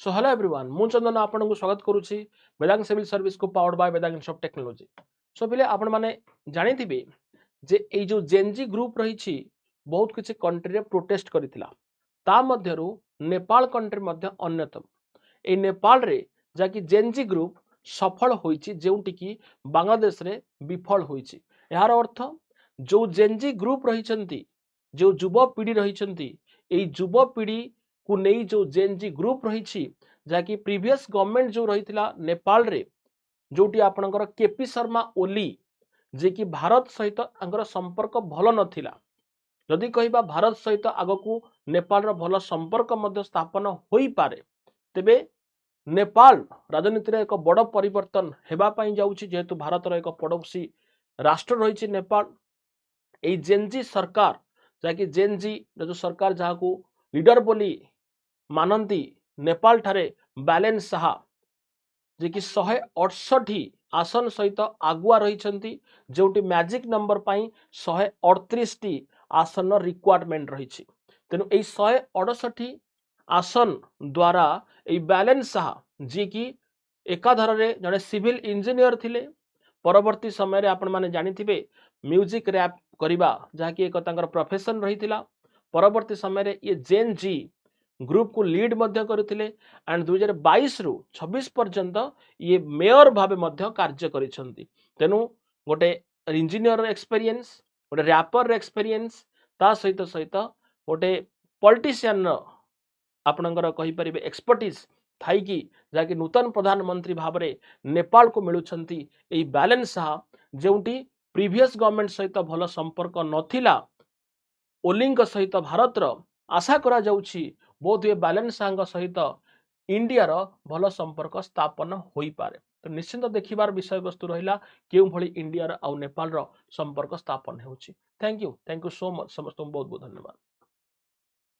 So hello everyone मु चंदन आपन को स्वागत करुच्ची वेदांग सिविल सर्विस को powered by Vedang institute of technology. सो पिले आपण माने जानि थिबे जे ए जो जेनजी ग्रुप रही बहुत किसी कंट्री रे प्रोटेस्ट करितिला ता मध्यरु नेपाल कंट्री मध्य अन्यतम। ए नेपाल रे जाकी जेनजी ग्रुप सफल होईची जेउटी की बांग्लादेश रे विफल होईची। यार अर्थ जो जेनजी ग्रुप रही जो युवा पीढ़ी रही ए युवा पीढ़ी को नहीं जो जेनजी ग्रुप रही जहाँकि प्रीवियस गवर्नमेंट जो रही नेपाल रे जोटी आपणकर केपी शर्मा ओली जे कि भारत सहित संपर्क भल नथिला। जदि कहिबा भारत सहित आग को नेपाल रो भल संपर्क मध्य स्थापन होई पारे तेबे नेपाल राजनीति रे एक बड़ परिवर्तन हेबा पई जाउछि जेहेतु भारत रो एक पड़ोसी राष्ट्र रही नेपाल। ए जेनजी सरकार जाकि जेनजी जो सरकार जहाँ को लीडर बोली मानंती नेपाल ठारे बैलेंस साहा जे कि 168 आसन सहित आगुआ रही जोटी मैजिक नंबर पाई 138 टी आसन रिक्वायरमेंट रही। तेणु यही 168 आसन द्वारा यही बैलेंस साहा जी की एकाधार रे जड़े सिविल इंजीनियर थिले परवर्ती समय रे आपण माने जानि थिबे म्यूजिक रैप करिबा जहाँकि एक तांकर प्रोफेशन रही परवर्ती समय रे ये जेन जी ग्रुप को लीड मध्य करथिले एंड 2022 रु 26 पर्यंत ये मेयर भाबे मध्य कार्य करिसंती। तेनु गोटे इंजीनियर एक्सपीरियंस गोटे रैपर एक्सपीरियंस ता सहित सहित गोटे पॉलिटिशियन आपणकर कहि परिबे एक्सपर्टीज थाई कि जाकि नूतन प्रधानमंत्री भाबरे नेपाल को मिलुछंती एई बैलेंस साहा जेउटी प्रीवियस गवर्नमेंट सहित भल संपर्क नथिला ओलिंग सहित भारत रो आशा करा जाउछि बोध ये बैलेंस साहा सहित इंडिया रो भल संपर्क स्थापन होई पारे। तो निश्चिंत देखिबार विषय वस्तु रहिला केउ भली इंडिया रो आ नेपाल रो संपर्क स्थापन हेउछि। थैंक यू सो मच समस्त बहुत बहुत धन्यवाद।